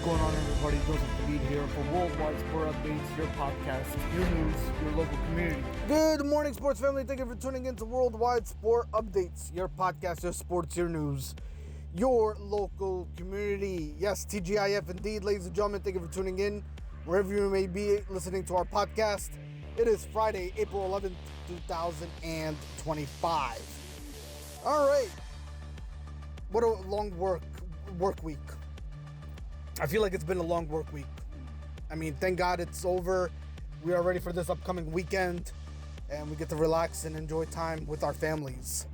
going on, everybody? Joseph David here for Worldwide Sport Updates, your podcast, your news, your local community. Good morning, sports family. Thank you for tuning in to Worldwide Sport Updates, your podcast, your sports, your news, your local community. Yes, TGIF indeed, ladies and gentlemen. Thank you for tuning in wherever you may be listening to our podcast. It is Friday, April 11th, 2025. All right. What a long work week. I feel like it's been a long work week. I mean, thank God it's over. We are ready for this upcoming weekend, and we get to relax and enjoy time with our families.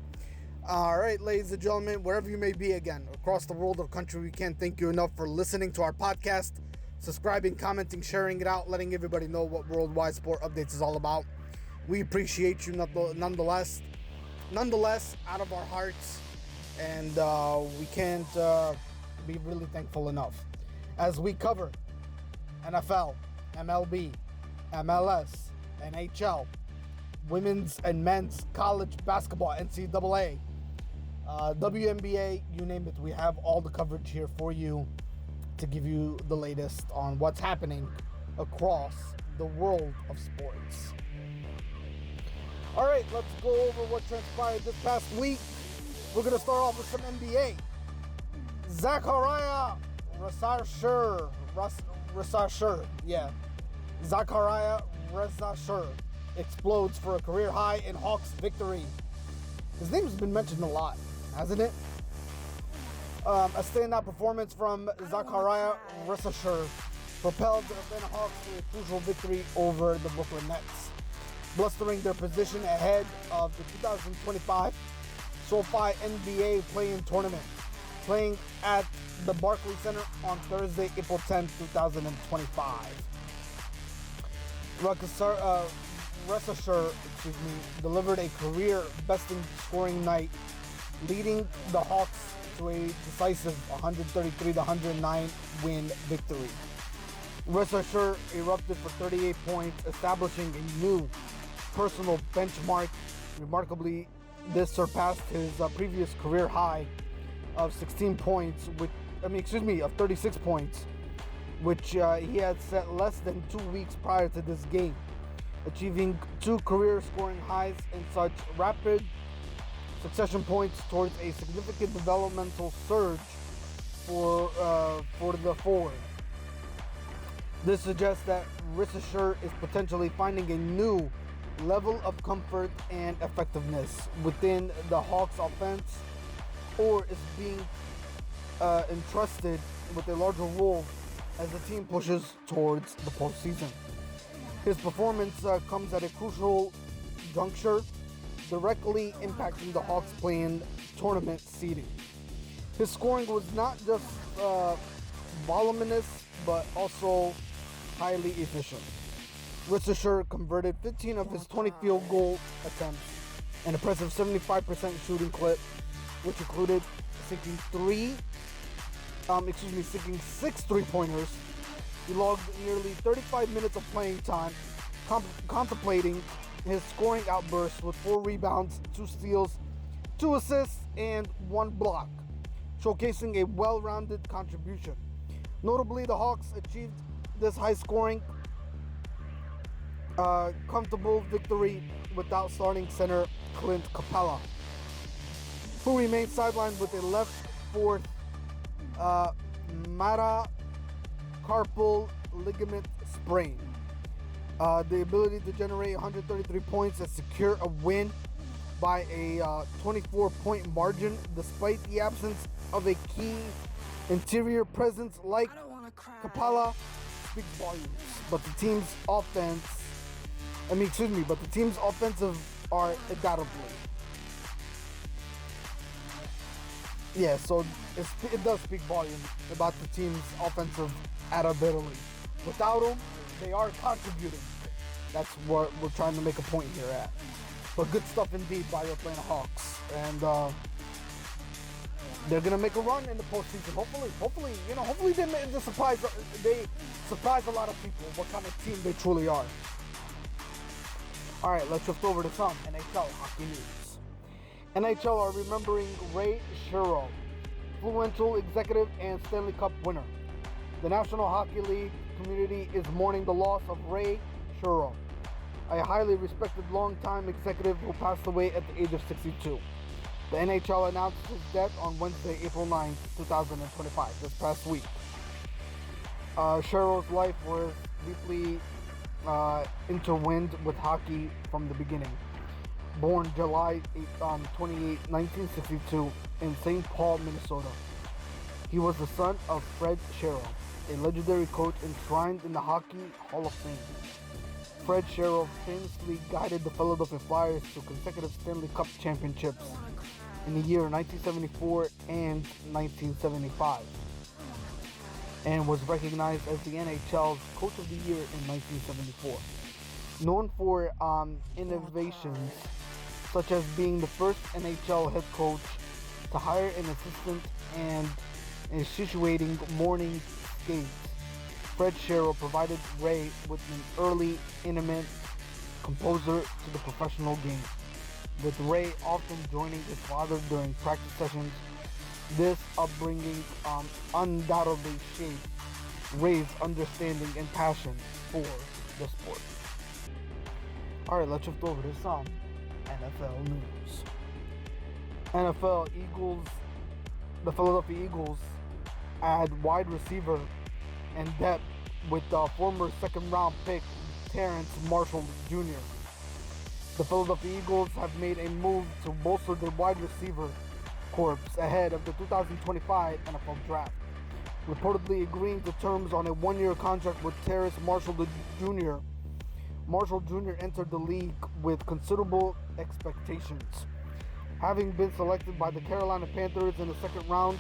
All right, ladies and gentlemen, wherever you may be again, across the world or country, we can't thank you enough for listening to our podcast, subscribing, commenting, sharing it out, letting everybody know what Worldwide Sport Updates is all about. We appreciate you nonetheless, out of our hearts, and we can't be really thankful enough as we cover NFL, MLB, MLS, NHL, women's and men's college basketball, NCAA, WNBA, you name it. We have all the coverage here for you to give you the latest on what's happening across the world of sports. All right, let's go over what transpired this past week. We're going to start off with some NBA. Zaccharie Risacher. Zaccharie Risacher explodes for a career high in Hawks victory. His name has been mentioned a lot, hasn't it? A standout performance from Zaccharie Risacher propelled the Atlanta Hawks to a crucial victory over the Brooklyn Nets, bolstering their position ahead of the 2025 SoFi NBA Play-In Tournament, playing at the Barclays Center on Thursday, April 10, 2025. Risacher, delivered a career-besting scoring night, leading the Hawks to a decisive 133-109 win victory. Risacher erupted for 38 points, establishing a new personal benchmark. Remarkably, this surpassed his previous career high of 36 points, which he had set less than 2 weeks prior to this game, achieving 2 career scoring highs in such rapid succession points towards a significant developmental surge for the forward. This suggests that Risacher is potentially finding a new level of comfort and effectiveness within the Hawks offense, or is being entrusted with a larger role as the team pushes towards the postseason. His performance comes at a crucial juncture, directly impacting the Hawks' play-in tournament seeding. His scoring was not just voluminous, but also highly efficient. Risacher converted 15 of his 20 field goal attempts, an impressive 75% shooting clip, which included sinking 6 3-pointers. He logged nearly 35 minutes of playing time, contemplating his scoring outburst with 4 rebounds, 2 steals, 2 assists, and 1 block, showcasing a well-rounded contribution. Notably, the Hawks achieved this high-scoring, comfortable victory without starting center Clint Capella, who remained sidelined with a left fourth metacarpal ligament sprain. The ability to generate 133 points and secure a win by a 24-point margin, despite the absence of a key interior presence like Capella, speaks volumes. But the team's offensive are undoubtedly. Yeah, so it does speak volume about the team's offensive adaptability. Without them, they are contributing. That's what we're trying to make a point here at. But good stuff indeed by your Atlanta Hawks, and they're gonna make a run in the postseason. Hopefully, they surprise a lot of people. What kind of team they truly are. All right, let's shift over to some NHL hockey news. NHL are remembering Ray Shero, influential executive and Stanley Cup winner. The National Hockey League community is mourning the loss of Ray Shero, a highly respected longtime executive who passed away at the age of 62. The NHL announced his death on Wednesday, April 9, 2025, this past week. Shero's life was deeply intertwined with hockey from the beginning. Born July 28, 1962 in St. Paul, Minnesota. He was the son of Fred Shero, a legendary coach enshrined in the Hockey Hall of Fame. Fred Shero famously guided the Philadelphia Flyers to consecutive Stanley Cup championships in the year 1974 and 1975, and was recognized as the NHL's Coach of the Year in 1974. Known for innovations such as being the first NHL head coach to hire an assistant and instituting morning skates, Fred Shero provided Ray with an early, intimate composer to the professional game, with Ray often joining his father during practice sessions. This upbringing undoubtedly shaped Ray's understanding and passion for the sport. Alright, let's shift over to some NFL news. NFL Eagles, the Philadelphia Eagles add wide receiver and depth with former second-round pick Terrence Marshall Jr. The Philadelphia Eagles have made a move to bolster their wide receiver corps ahead of the 2025 NFL Draft, reportedly agreeing to terms on a one-year contract with Terrence Marshall Jr. Marshall Jr. entered the league with considerable expectations, having been selected by the Carolina Panthers in the second round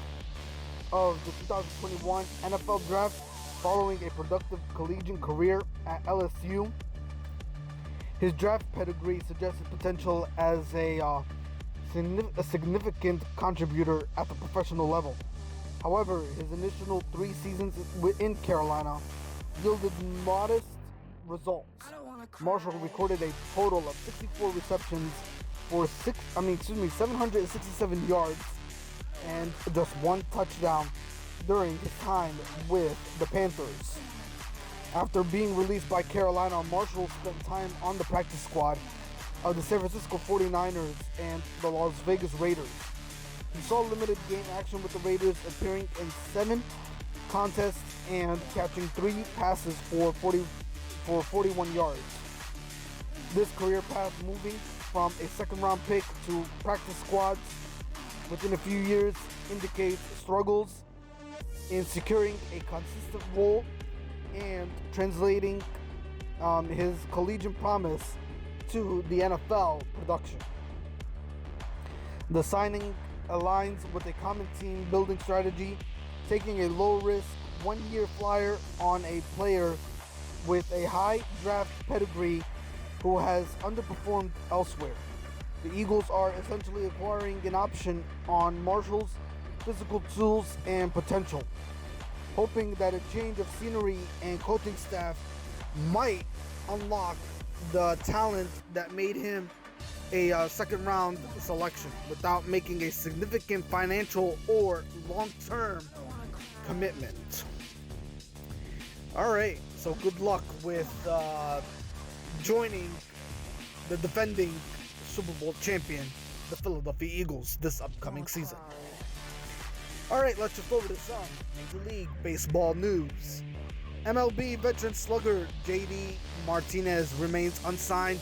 of the 2021 NFL Draft following a productive collegiate career at LSU. His draft pedigree suggested potential as a significant contributor at the professional level. However, his initial 3 seasons in Carolina yielded modest results. Marshall recorded a total of 64 receptions for 767 yards and just 1 touchdown during his time with the Panthers. After being released by Carolina, Marshall spent time on the practice squad of the San Francisco 49ers and the Las Vegas Raiders. He saw limited game action with the Raiders, appearing in 7 contests and catching 3 passes for 41 yards. This career path, moving from a second-round pick to practice squads within a few years, indicates struggles in securing a consistent role and translating his collegiate promise to the NFL production. The signing aligns with a common team building strategy, taking a low-risk, 1-year flyer on a player with a high draft pedigree who has underperformed elsewhere. The Eagles are essentially acquiring an option on Marshall's physical tools and potential, hoping that a change of scenery and coaching staff might unlock the talent that made him a second-round selection without making a significant financial or long-term commitment. All right, so good luck with joining the defending Super Bowl champion, the Philadelphia Eagles, this upcoming season. All right, let's shift over to some Major League Baseball news. MLB veteran slugger JD Martinez remains unsigned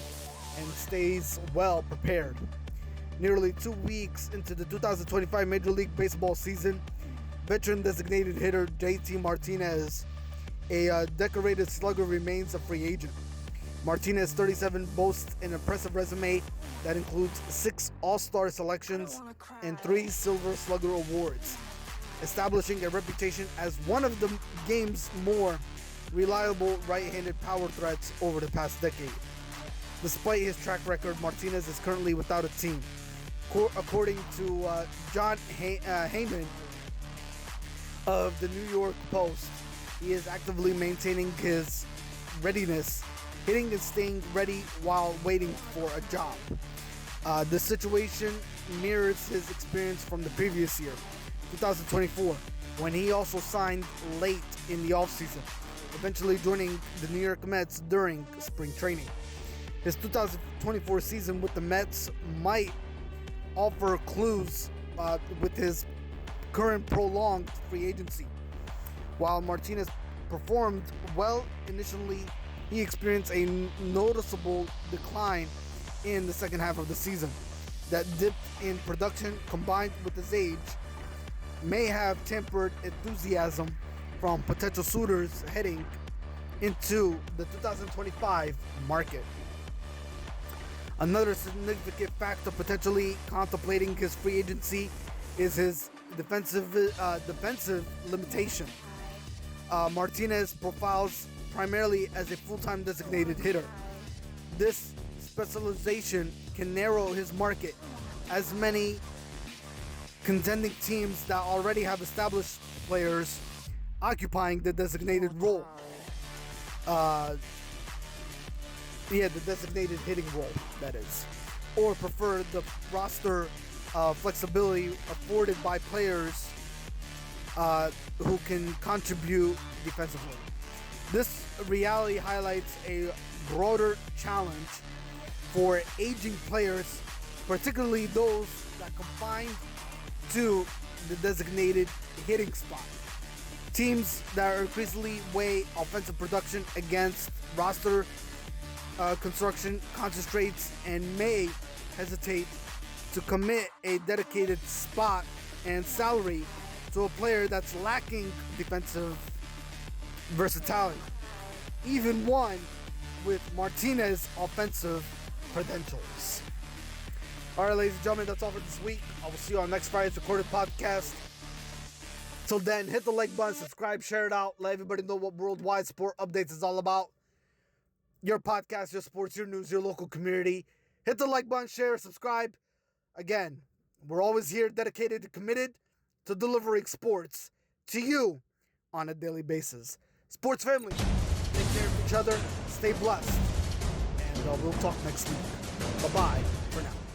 and stays well prepared. Nearly 2 weeks into the 2025 Major League Baseball season, veteran designated hitter JT Martinez, a decorated slugger, remains a free agent. Martinez, 37, boasts an impressive resume that includes 6 All-Star selections and 3 Silver Slugger awards, establishing a reputation as one of the game's more reliable right-handed power threats over the past decade. Despite his track record, Martinez is currently without a team. According to John Heyman of the New York Post, he is actively maintaining his readiness, hitting and staying ready while waiting for a job. The situation mirrors his experience from the previous year, 2024, when he also signed late in the offseason, eventually joining the New York Mets during spring training. His 2024 season with the Mets might offer clues with his current prolonged free agency. While Martinez performed well initially, he experienced a noticeable decline in the second half of the season. That dip in production, combined with his age, may have tempered enthusiasm from potential suitors heading into the 2025 market. Another significant factor potentially contemplating his free agency is his defensive limitation. Martinez profiles primarily as a full-time designated hitter. This specialization can narrow his market, as many contending teams that already have established players occupying the designated role. The designated hitting role, that is. Or prefer the roster flexibility afforded by players who can contribute defensively. This reality highlights a broader challenge for aging players, particularly those that confine to the designated hitting spot. Teams that are increasingly weigh offensive production against roster construction concentrates and may hesitate to commit a dedicated spot and salary to a player that's lacking defensive versatility, even one with Martinez's offensive credentials. All right, ladies and gentlemen, that's all for this week. I will see you on next Friday's Recorded Podcast. Till then, hit the like button, subscribe, share it out, let everybody know what Worldwide Sport Updates is all about. Your podcast, your sports, your news, your local community. Hit the like button, share, subscribe. Again, we're always here, dedicated and committed to delivering sports to you on a daily basis. Sports family, take care of each other, stay blessed, and we'll talk next week. Bye-bye for now.